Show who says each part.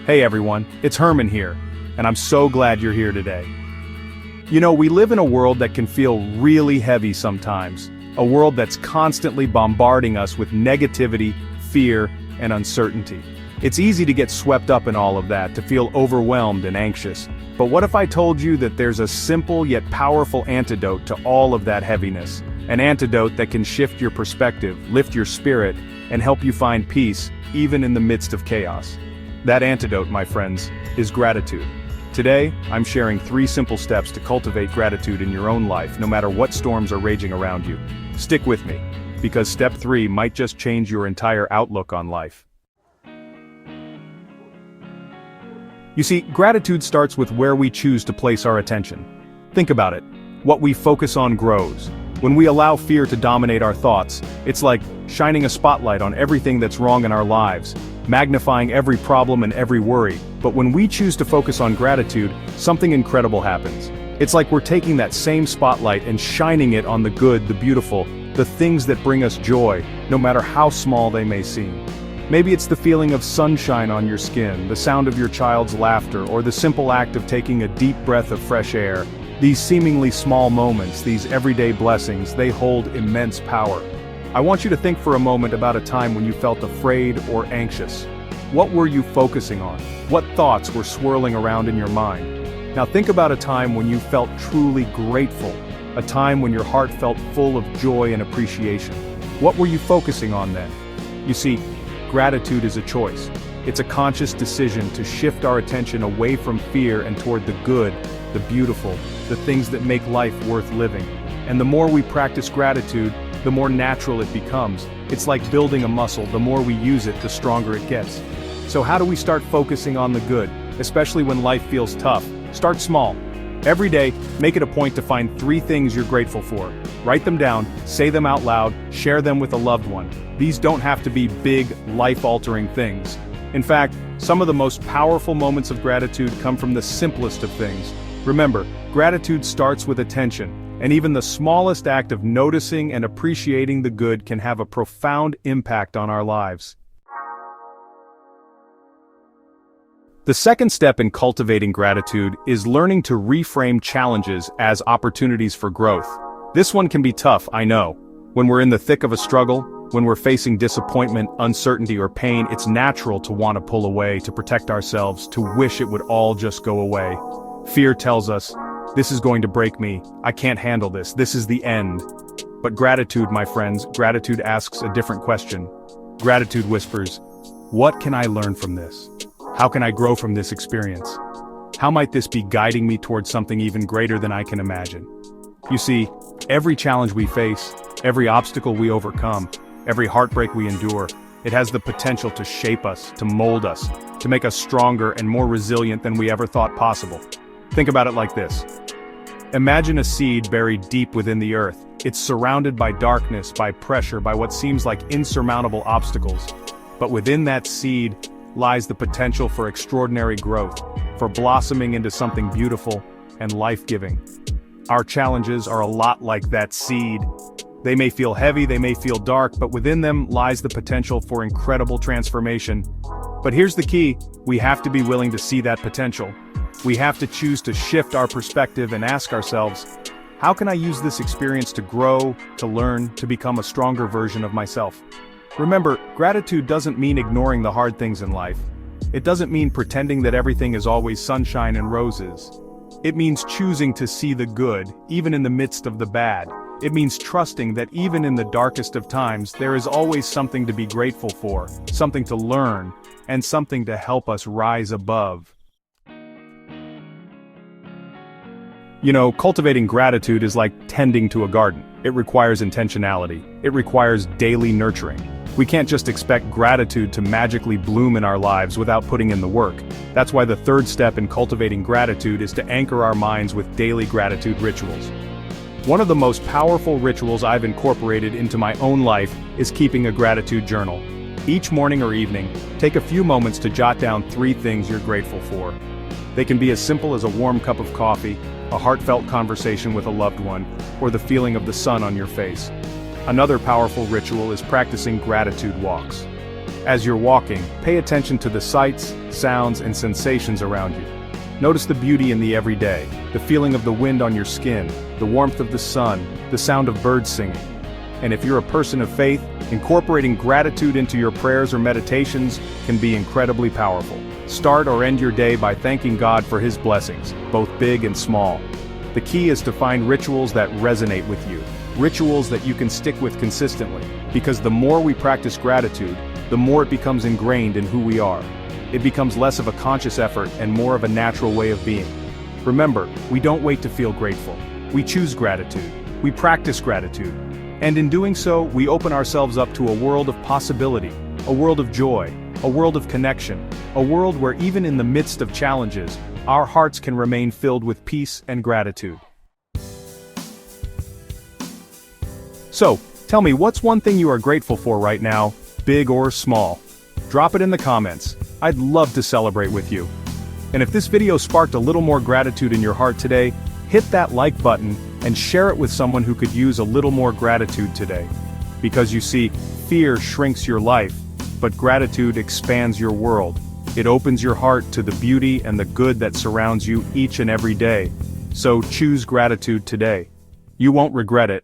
Speaker 1: Hey everyone, it's Herman here, and I'm so glad you're here today. You know, we live in a world that can feel really heavy sometimes, a world that's constantly bombarding us with negativity, fear, and uncertainty. It's easy to get swept up in all of that, to feel overwhelmed and anxious. But what if I told you that there's a simple yet powerful antidote to all of that heaviness? An antidote that can shift your perspective, lift your spirit, and help you find peace, even in the midst of chaos. That antidote, my friends, is gratitude. Today, I'm sharing 3 simple steps to cultivate gratitude in your own life, no matter what storms are raging around you. Stick with me, because step 3 might just change your entire outlook on life. You see, gratitude starts with where we choose to place our attention. Think about it. What we focus on grows. When we allow fear to dominate our thoughts, it's like shining a spotlight on everything that's wrong in our lives, magnifying every problem and every worry. But when we choose to focus on gratitude, something incredible happens. It's like we're taking that same spotlight and shining it on the good, the beautiful, the things that bring us joy, no matter how small they may seem. Maybe it's the feeling of sunshine on your skin, the sound of your child's laughter, or the simple act of taking a deep breath of fresh air. These seemingly small moments, these everyday blessings, they hold immense power. I want you to think for a moment about a time when you felt afraid or anxious. What were you focusing on? What thoughts were swirling around in your mind? Now think about a time when you felt truly grateful, a time when your heart felt full of joy and appreciation. What were you focusing on then? You see, gratitude is a choice. It's a conscious decision to shift our attention away from fear and toward the good, the beautiful, the things that make life worth living. And the more we practice gratitude, the more natural it becomes. It's like building a muscle. The more we use it, the stronger it gets. So how do we start focusing on the good, especially when life feels tough? Start small. Every day, make it a point to find 3 things you're grateful for. Write them down, say them out loud, share them with a loved one. These don't have to be big, life-altering things. In fact, some of the most powerful moments of gratitude come from the simplest of things. Remember, gratitude starts with attention, and even the smallest act of noticing and appreciating the good can have a profound impact on our lives. The second step in cultivating gratitude is learning to reframe challenges as opportunities for growth. This one can be tough, I know. When we're in the thick of a struggle, when we're facing disappointment, uncertainty, or pain, it's natural to want to pull away, to protect ourselves, to wish it would all just go away. Fear tells us, this is going to break me, I can't handle this is the end. But gratitude, my friends, gratitude asks a different question. Gratitude whispers, what can I learn from this? How can I grow from this experience? How might this be guiding me towards something even greater than I can imagine? You see, every challenge we face, every obstacle we overcome, every heartbreak we endure, it has the potential to shape us, to mold us, to make us stronger and more resilient than we ever thought possible. Think about it like this. Imagine a seed buried deep within the earth. It's surrounded by darkness, by pressure, by what seems like insurmountable obstacles. But within that seed lies the potential for extraordinary growth, for blossoming into something beautiful and life-giving. Our challenges are a lot like that seed. They may feel heavy, they may feel dark, but within them lies the potential for incredible transformation. But here's the key, we have to be willing to see that potential. We have to choose to shift our perspective and ask ourselves, how can I use this experience to grow, to learn, to become a stronger version of myself? Remember, gratitude doesn't mean ignoring the hard things in life. It doesn't mean pretending that everything is always sunshine and roses. It means choosing to see the good, even in the midst of the bad. It means trusting that even in the darkest of times, there is always something to be grateful for, something to learn, and something to help us rise above. You know, cultivating gratitude is like tending to a garden. It requires intentionality. It requires daily nurturing. We can't just expect gratitude to magically bloom in our lives without putting in the work. That's why the third step in cultivating gratitude is to anchor our minds with daily gratitude rituals. One of the most powerful rituals I've incorporated into my own life is keeping a gratitude journal. Each morning or evening, take a few moments to jot down 3 things you're grateful for. They can be as simple as a warm cup of coffee, a heartfelt conversation with a loved one, or the feeling of the sun on your face. Another powerful ritual is practicing gratitude walks. As you're walking, pay attention to the sights, sounds, and sensations around you. Notice the beauty in the everyday, the feeling of the wind on your skin, the warmth of the sun, the sound of birds singing. And if you're a person of faith, incorporating gratitude into your prayers or meditations can be incredibly powerful. Start or end your day by thanking God for His blessings, both big and small. The key is to find rituals that resonate with you, rituals that you can stick with consistently, because the more we practice gratitude, the more it becomes ingrained in who we are. It becomes less of a conscious effort and more of a natural way of being. Remember, we don't wait to feel grateful. We choose gratitude. We practice gratitude. And in doing so, we open ourselves up to a world of possibility, a world of joy, a world of connection, a world where even in the midst of challenges, our hearts can remain filled with peace and gratitude. So, tell me, what's one thing you are grateful for right now, big or small? Drop it in the comments. I'd love to celebrate with you. And if this video sparked a little more gratitude in your heart today, hit that like button and share it with someone who could use a little more gratitude today. Because you see, fear shrinks your life, but gratitude expands your world. It opens your heart to the beauty and the good that surrounds you each and every day. So choose gratitude today. You won't regret it.